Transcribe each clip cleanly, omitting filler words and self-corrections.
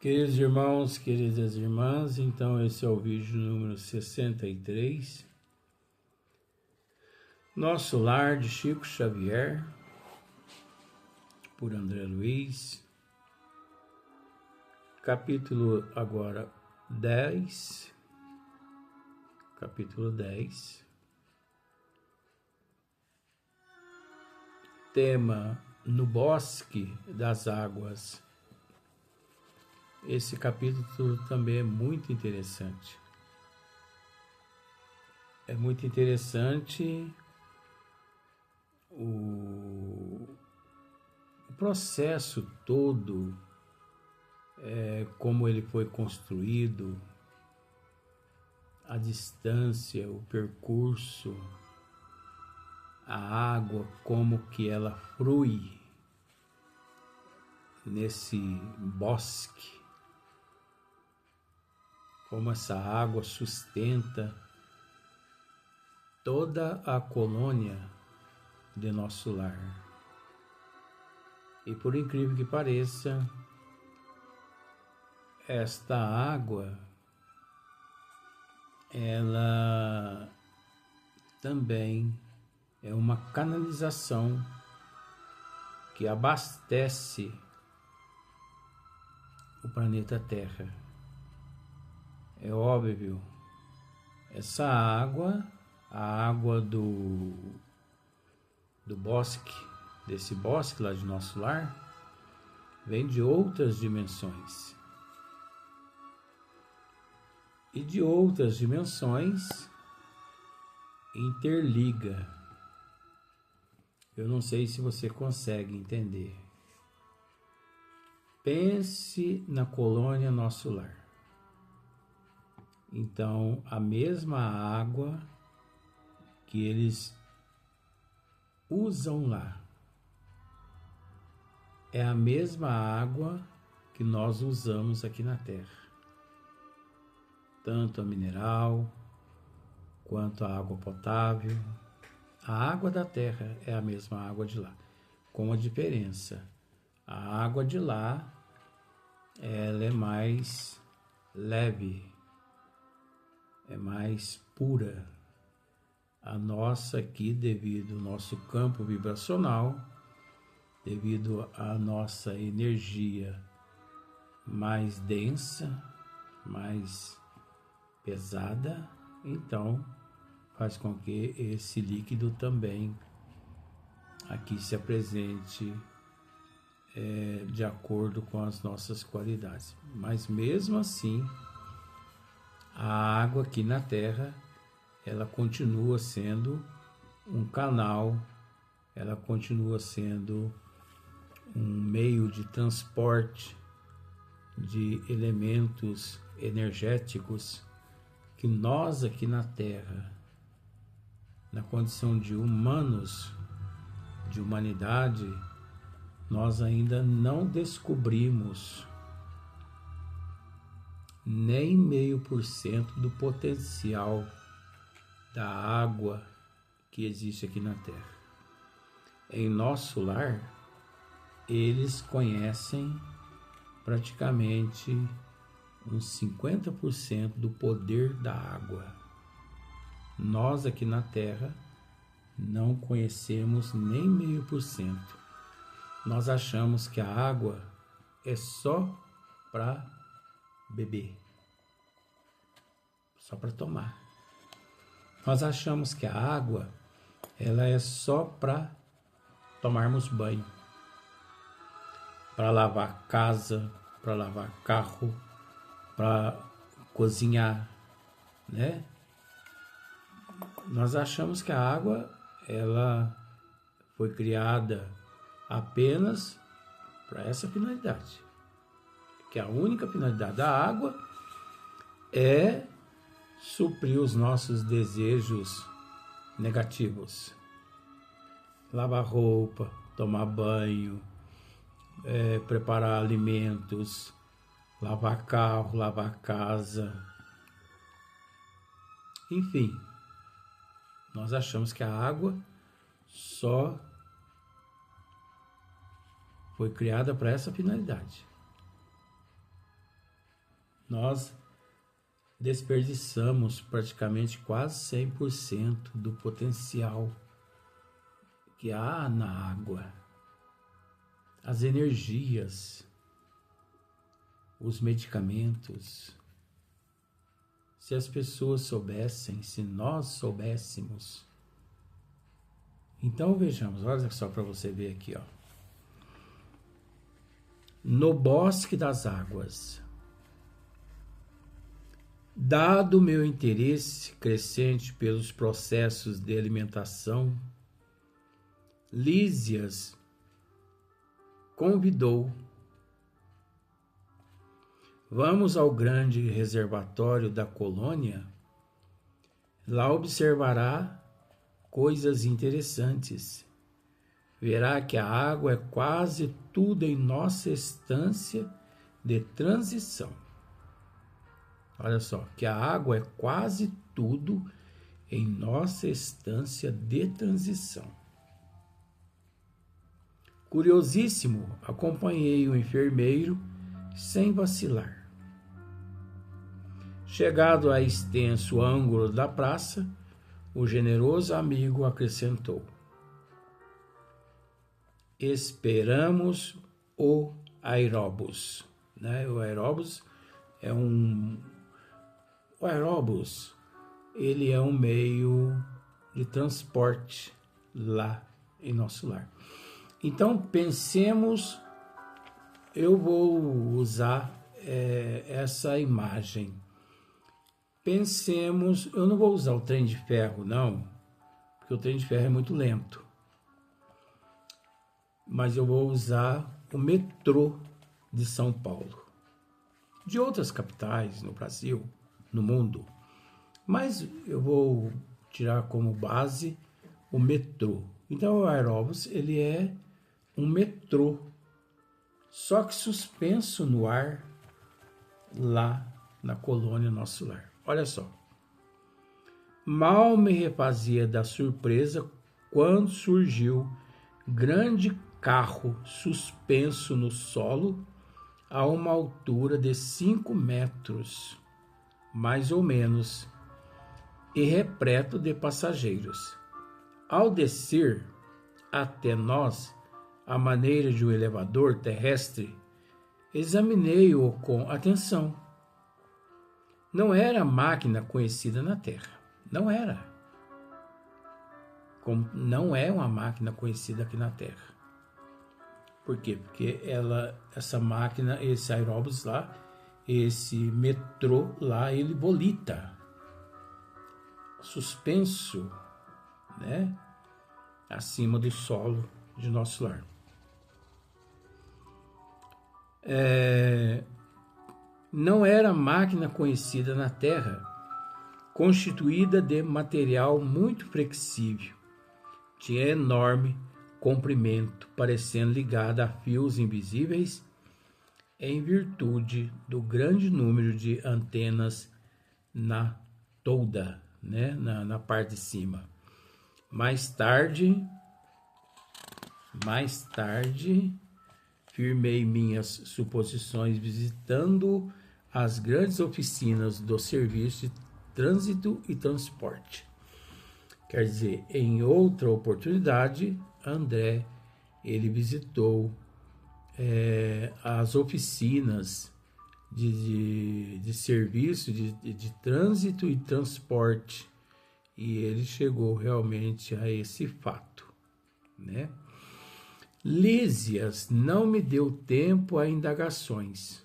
Queridos irmãos, queridas irmãs, então esse é o vídeo número 63. Nosso Lar, de Chico Xavier, por André Luiz. Capítulo agora 10. Capítulo 10. Tema: no bosque das águas. Esse capítulo também é muito interessante. É muito interessante o processo todo, como ele foi construído, a distância, o percurso, a água, como que ela flui nesse bosque, como essa água sustenta toda a colônia de nosso lar. E por incrível que pareça, esta água, ela também é uma canalização que abastece o planeta Terra. É óbvio, essa água, a água do bosque, desse bosque lá de nosso lar, vem de outras dimensões. E de outras dimensões interliga. Eu não sei se você consegue entender. Pense na colônia nosso lar. Então, a mesma água que eles usam lá é a mesma água que nós usamos aqui na Terra. Tanto a mineral, quanto a água potável. A água da Terra é a mesma água de lá, com a diferença. A água de lá, ela é mais leve, é mais pura. A nossa aqui, devido ao nosso campo vibracional, devido à nossa energia mais densa, mais pesada, então faz com que esse líquido também aqui se apresente de acordo com as nossas qualidades. Mas mesmo assim, a água aqui na Terra, ela continua sendo um canal, ela continua sendo um meio de transporte de elementos energéticos que nós aqui na Terra, na condição de humanos, de humanidade, nós ainda não descobrimos nem 0,5% do potencial da água que existe aqui na Terra. Em nosso lar, eles conhecem praticamente uns 50% do poder da água. Nós aqui na Terra não conhecemos nem 0,5%. Nós achamos que a água é só para beber, só para tomar. Nós achamos que a água, ela é só para tomarmos banho, para lavar casa, para lavar carro, para cozinhar, né? Nós achamos que a água, ela foi criada apenas para essa finalidade. Que a única finalidade da água é suprir os nossos desejos negativos. Lavar roupa, tomar banho, preparar alimentos, lavar carro, lavar casa. Enfim, nós achamos que a água só foi criada para essa finalidade. nós desperdiçamos praticamente quase 100% do potencial que há na água. As energias, os medicamentos. Se as pessoas soubessem, se nós soubéssemos. Então vejamos, olha só para você ver aqui, ó. No bosque das águas. Dado o meu interesse crescente pelos processos de alimentação, Lísias convidou: vamos ao grande reservatório da colônia, lá observará coisas interessantes. Verá que a água é quase tudo em nossa estância de transição. Olha só, que a água é quase tudo em nossa estância de transição. Curiosíssimo, acompanhei o enfermeiro sem vacilar. Chegado a extenso ângulo da praça, o generoso amigo acrescentou: esperamos o aeróbus. Né? O aeróbus ele é um meio de transporte lá em nosso lar. Então pensemos, eu vou usar essa imagem. Pensemos, eu não vou usar o trem de ferro, não, porque o trem de ferro é muito lento. Mas eu vou usar o metrô de São Paulo. De outras capitais no Brasil, no mundo. Mas eu vou tirar como base o metrô. Então o aeróbus, ele é um metrô, só que suspenso no ar lá na colônia Nosso Lar. Olha só. Mal me refazia da surpresa quando surgiu grande carro suspenso no solo a uma altura de 5 metros, mais ou menos, e repleto de passageiros. Ao descer até nós, à maneira de um elevador terrestre, examinei-o com atenção. Não era máquina conhecida na Terra. Não era. Como não é uma máquina conhecida aqui na Terra. Por quê? Porque essa máquina, esse aeróbus lá, esse metrô lá, ele volita. Suspenso, né? Acima do solo de Nosso Lar. Não era máquina conhecida na Terra, constituída de material muito flexível. Tinha enorme comprimento, parecendo ligada a fios invisíveis, em virtude do grande número de antenas na tolda, né? na parte de cima. Mais tarde, firmei minhas suposições visitando as grandes oficinas do serviço de trânsito e transporte. Quer dizer, em outra oportunidade, André, ele visitou as oficinas de serviço de trânsito e transporte, e ele chegou realmente a esse fato, né? Lísias não me deu tempo a indagações.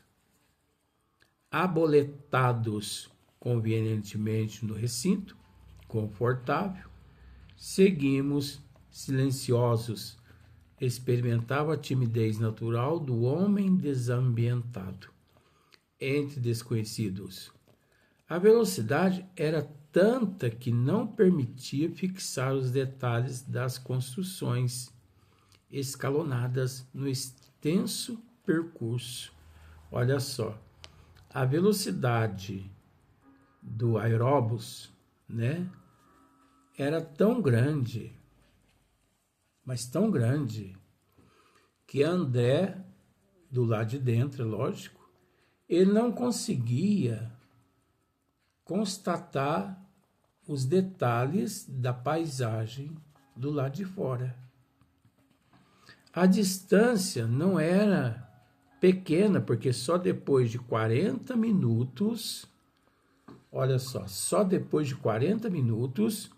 Aboletados convenientemente no recinto, confortável, seguimos silenciosos. Experimentava a timidez natural do homem desambientado entre desconhecidos. A velocidade era tanta que não permitia fixar os detalhes das construções escalonadas no extenso percurso. Olha só, a velocidade do aeróbus, né, era tão grande, mas tão grande, que André, do lado de dentro, é lógico, ele não conseguia constatar os detalhes da paisagem do lado de fora. A distância não era pequena, porque só depois de 40 minutos, olha só depois de 40 minutos,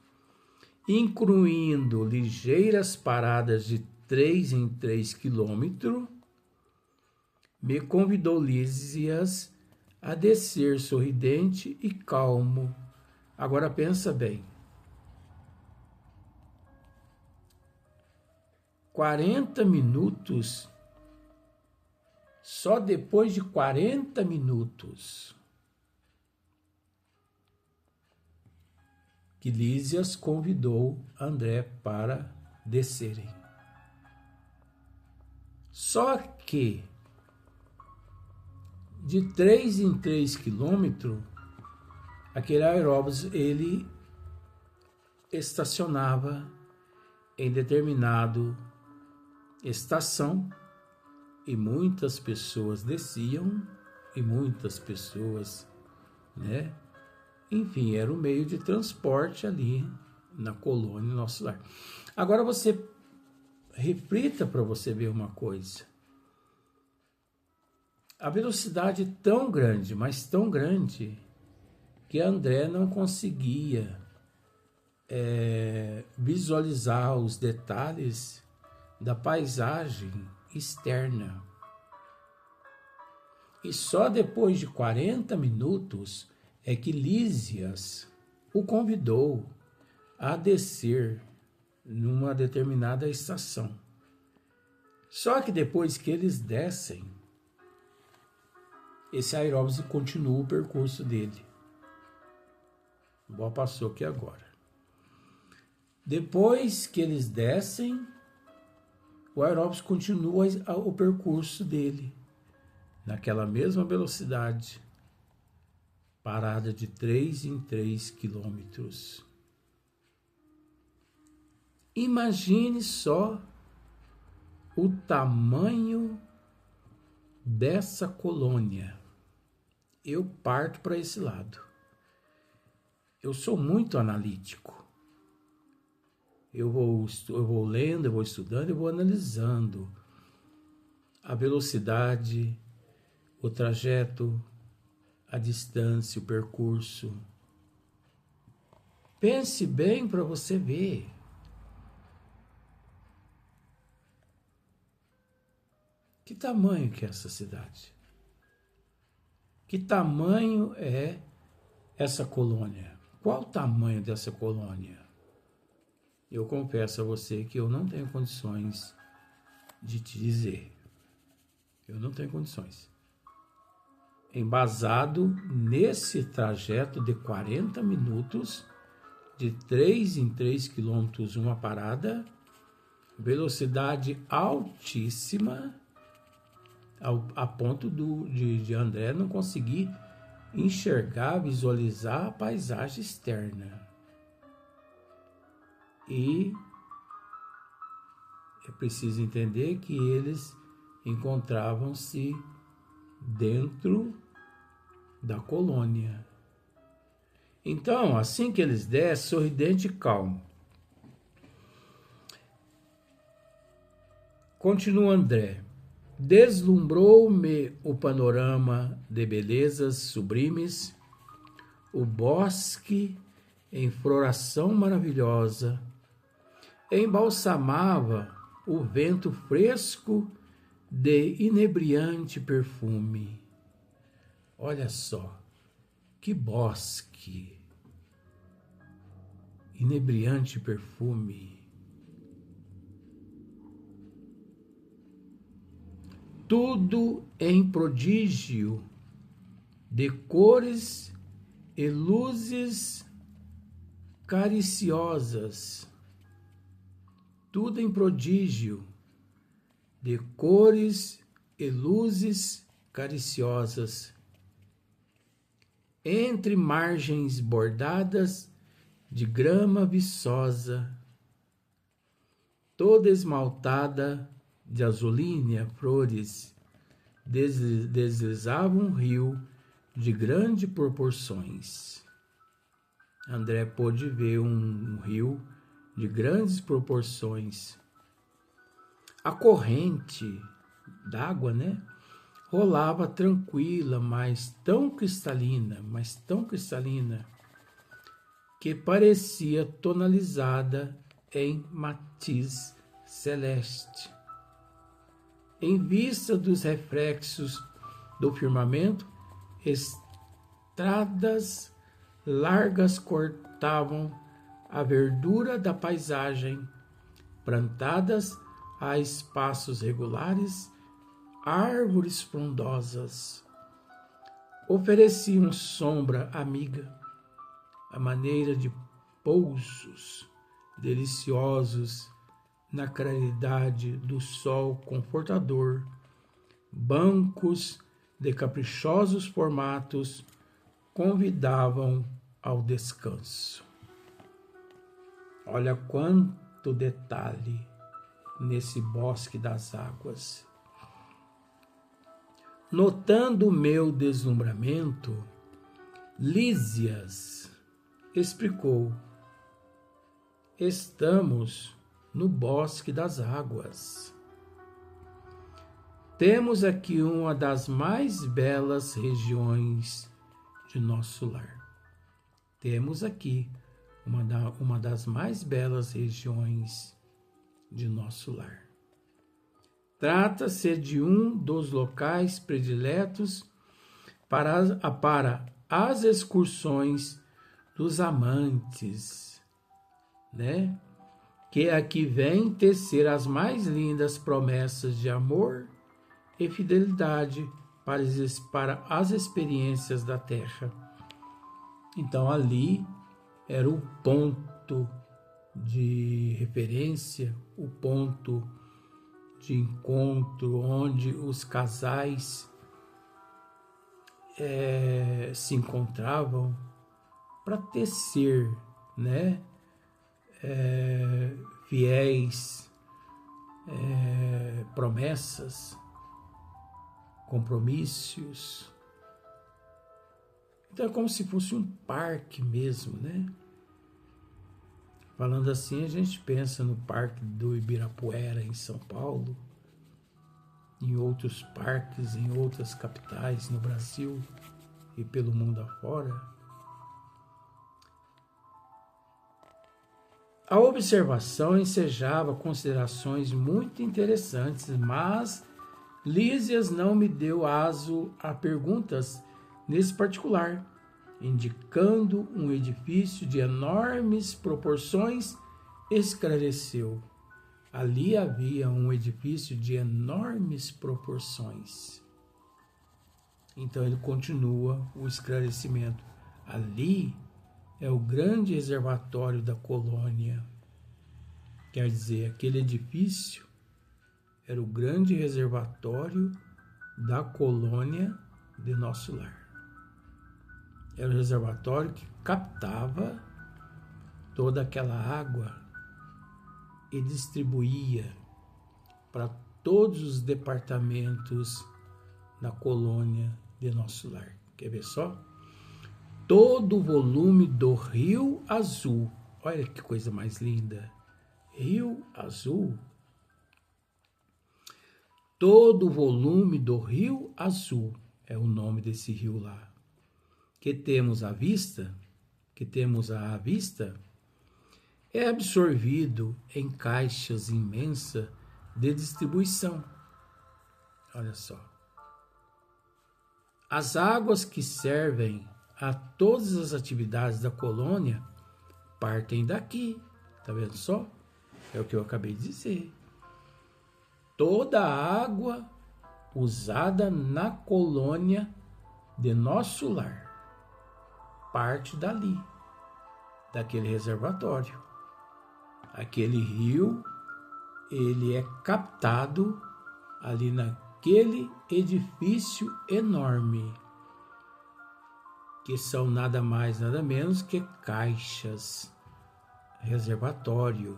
incluindo ligeiras paradas de 3 em 3 quilômetros, me convidou Lísias a descer sorridente e calmo. Agora pensa bem. 40 minutos, só depois de 40 minutos, que Lísias convidou André para descerem. Só que, de 3 em 3 quilômetros, aquele aeróbus, ele estacionava em determinado estação e muitas pessoas desciam e muitas pessoas, né? Enfim, era um meio de transporte ali na colônia, nosso lar. Agora você reflita para você ver uma coisa. A velocidade tão grande, mas tão grande, que André não conseguia visualizar os detalhes da paisagem externa. E só depois de 40 minutos é que Lísias o convidou a descer numa determinada estação. Só que depois que eles descem, esse aeróbus continua o percurso dele. Igual passou aqui agora. Depois que eles descem, o aeróbus continua o percurso dele, naquela mesma velocidade, parada de 3 em 3 quilômetros. Imagine só o tamanho dessa colônia. Eu parto para esse lado. Eu sou muito analítico. Eu vou lendo, eu vou estudando, eu vou analisando a velocidade, o trajeto, a distância, o percurso. Pense bem para você ver. Que tamanho que é essa cidade? Que tamanho é essa colônia? Qual o tamanho dessa colônia? Eu confesso a você que eu não tenho condições de te dizer. Eu não tenho condições. Embasado nesse trajeto de 40 minutos, de 3 em 3 quilômetros uma parada, velocidade altíssima, a ponto de André não conseguir enxergar, visualizar a paisagem externa. E é preciso entender que eles encontravam-se dentro da colônia. Então, assim que eles descem, sorridente e calmo, continua André. Deslumbrou-me o panorama de belezas sublimes, o bosque em floração maravilhosa, embalsamava o vento fresco de inebriante perfume. Olha só, que bosque, inebriante perfume. Tudo em prodígio de cores e luzes cariciosas. Tudo em prodígio de cores e luzes cariciosas. Entre margens bordadas de grama viçosa, toda esmaltada de azulínea flores, deslizava um rio de grandes proporções. André pôde ver um rio de grandes proporções. A corrente d'água, né, rolava tranquila, mas tão cristalina, que parecia tonalizada em matiz celeste. Em vista dos reflexos do firmamento, estradas largas cortavam a verdura da paisagem, plantadas a espaços regulares, árvores frondosas ofereciam sombra amiga, à maneira de pousos deliciosos na claridade do sol confortador, bancos de caprichosos formatos convidavam ao descanso. Olha quanto detalhe nesse bosque das águas. Notando o meu deslumbramento, Lísias explicou: estamos no bosque das águas. Temos aqui uma das mais belas regiões de nosso lar. Temos aqui uma das mais belas regiões de nosso lar. Trata-se de um dos locais prediletos para as excursões dos amantes, né? Que aqui vêm tecer as mais lindas promessas de amor e fidelidade para as experiências da terra. Então ali era o ponto de referência, o ponto de encontro onde os casais se encontravam para tecer, né, fiéis promessas, compromissos. Então é como se fosse um parque mesmo, né? Falando assim, a gente pensa no Parque do Ibirapuera, em São Paulo, em outros parques, em outras capitais no Brasil e pelo mundo afora. A observação ensejava considerações muito interessantes, mas Lísias não me deu aso a perguntas nesse particular, indicando um edifício de enormes proporções, esclareceu: ali havia um edifício de enormes proporções. Então ele continua o esclarecimento. Ali é o grande reservatório da colônia. Quer dizer, aquele edifício era o grande reservatório da colônia de nosso lar. Era o reservatório que captava toda aquela água e distribuía para todos os departamentos da colônia de nosso lar. Quer ver só? Todo o volume do Rio Azul. Olha que coisa mais linda. Rio Azul. Todo o volume do Rio Azul é o nome desse rio lá. Que temos à vista, é absorvido em caixas imensas de distribuição. Olha só. As águas que servem a todas as atividades da colônia partem daqui. Tá vendo só? É o que eu acabei de dizer. Toda a água usada na colônia de nosso lar parte dali, daquele reservatório. Aquele rio, ele é captado ali naquele edifício enorme, que são nada mais, nada menos que caixas, reservatório,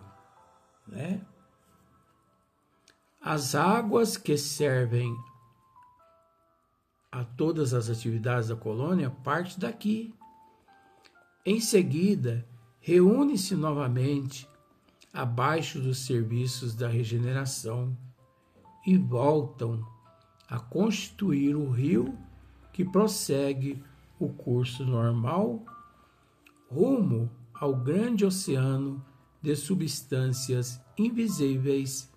né? As águas que servem a todas as atividades da colônia parte daqui. Em seguida, reúne-se novamente abaixo dos serviços da regeneração e voltam a constituir o rio que prossegue o curso normal rumo ao grande oceano de substâncias invisíveis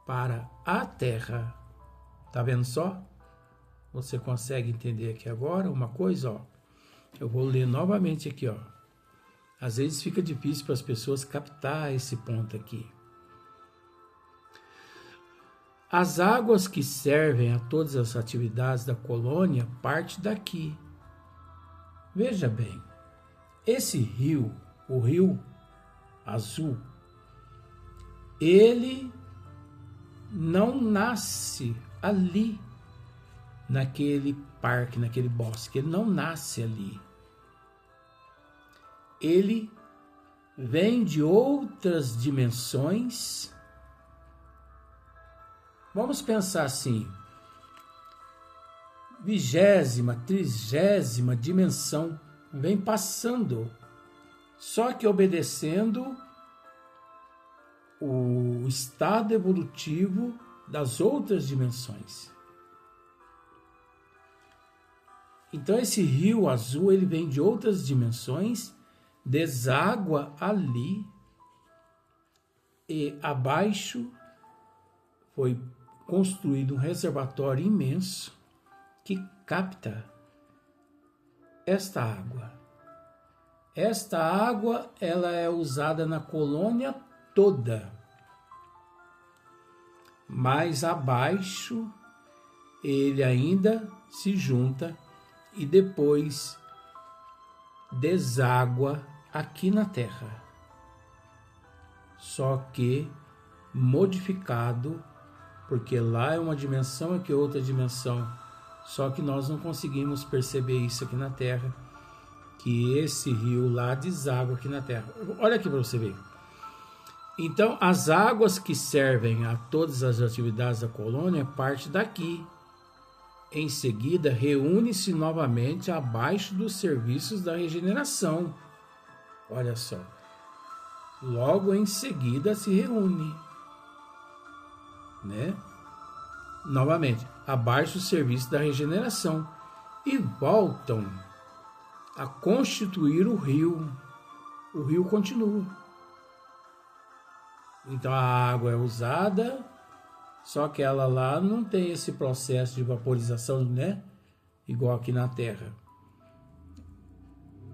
para a Terra. Tá vendo só? Você consegue entender aqui agora uma coisa, ó? Eu vou ler novamente aqui, ó. Às vezes fica difícil para as pessoas captar esse ponto aqui. As águas que servem a todas as atividades da colônia partem daqui. Veja bem, esse rio, o Rio Azul, ele não nasce ali, naquele parque, naquele bosque. Ele não nasce ali. Ele vem de outras dimensões. Vamos pensar assim, 20ª, 30ª dimensão vem passando, só que obedecendo o estado evolutivo das outras dimensões. Então esse rio azul, ele vem de outras dimensões, deságua ali e abaixo foi construído um reservatório imenso que capta esta água. Esta água, ela é usada na colônia toda. Mais abaixo, ele ainda se junta e depois deságua aqui na Terra. Só que modificado, porque lá é uma dimensão, aqui é outra dimensão. Só que nós não conseguimos perceber isso aqui na Terra, que esse rio lá deságua aqui na Terra. Olha aqui para você ver. Então, as águas que servem a todas as atividades da colônia partem daqui. Em seguida, reúne-se novamente abaixo dos serviços da regeneração. Olha só. Logo em seguida se reúne, né? Novamente, abaixo do serviço da regeneração e voltam a constituir o rio. O rio continua. Então a água é usada, só que ela lá não tem esse processo de vaporização, né? Igual aqui na Terra.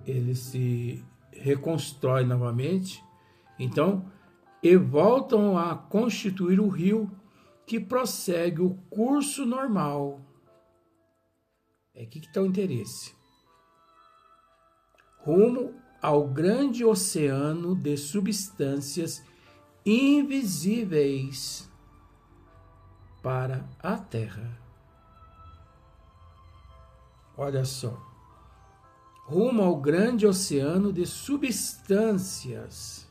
Ele se reconstrói novamente. Então, e voltam a constituir o rio que prossegue o curso normal. É aqui que está o interesse. Rumo ao grande oceano de substâncias invisíveis para a Terra. Olha só. Rumo ao grande oceano de substâncias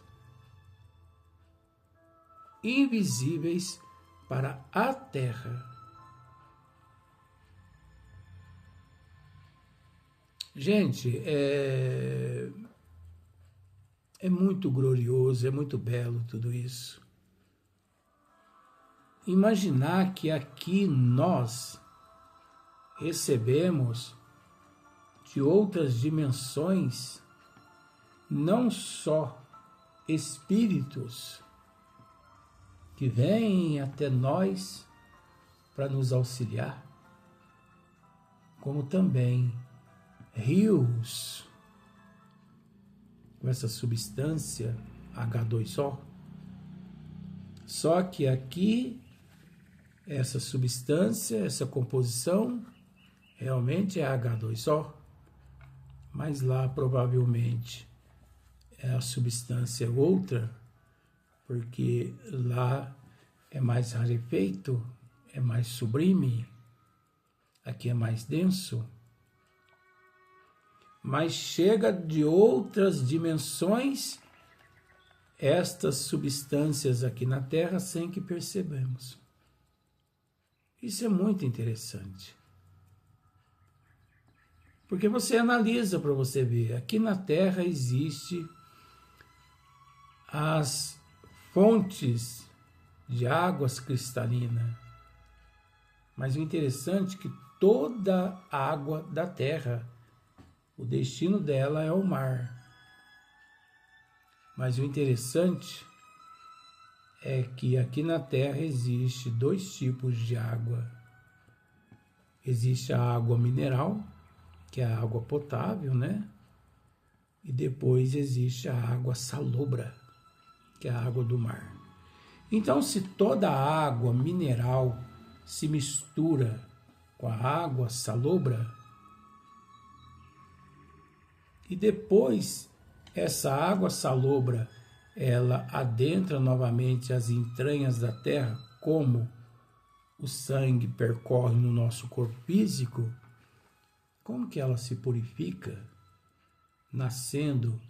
invisíveis para a Terra. Gente, é muito glorioso, é muito belo tudo isso. Imaginar que aqui nós recebemos de outras dimensões, não só espíritos que vêm até nós para nos auxiliar, como também rios com essa substância H2O. Só que aqui, essa substância, essa composição, realmente é H2O, mas lá provavelmente é a substância outra, porque lá é mais rarefeito, é mais sublime, aqui é mais denso, mas chega de outras dimensões estas substâncias aqui na Terra sem que percebamos. Isso é muito interessante. Porque você analisa para você ver. Aqui na Terra existe as fontes de águas cristalinas. Mas o interessante é que toda a água da Terra, o destino dela é o mar. Mas o interessante é que aqui na Terra existe 2 tipos de água. Existe a água mineral, que é a água potável, né? E depois existe a água salobra, que é a água do mar. Então, se toda a água mineral se mistura com a água salobra, e depois essa água salobra ela adentra novamente as entranhas da terra, como o sangue percorre no nosso corpo físico, como que ela se purifica? Nascendo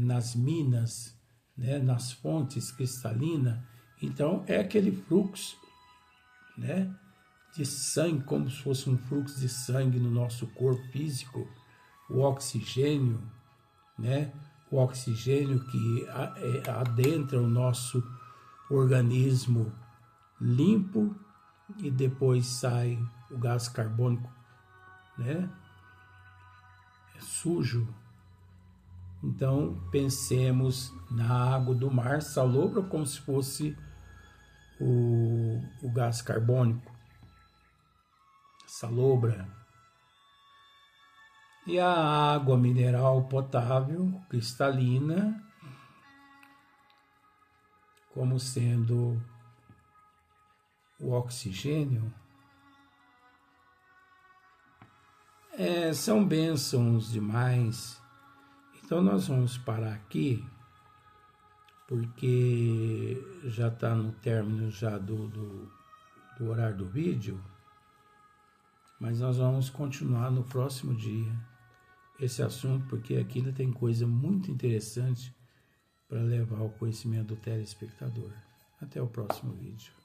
nas minas, né, nas fontes cristalinas. Então é aquele fluxo, né, de sangue, como se fosse um fluxo de sangue no nosso corpo físico, o oxigênio, né, o oxigênio que adentra o nosso organismo limpo e depois sai o gás carbônico, né, sujo. Então pensemos na água do mar salobra como se fosse o gás carbônico, salobra. E a água mineral potável, cristalina, como sendo o oxigênio. São bênçãos demais. Então nós vamos parar aqui, porque já está no término já do horário do vídeo, mas nós vamos continuar no próximo dia esse assunto, porque aqui ainda tem coisa muito interessante para levar ao conhecimento do telespectador. Até o próximo vídeo.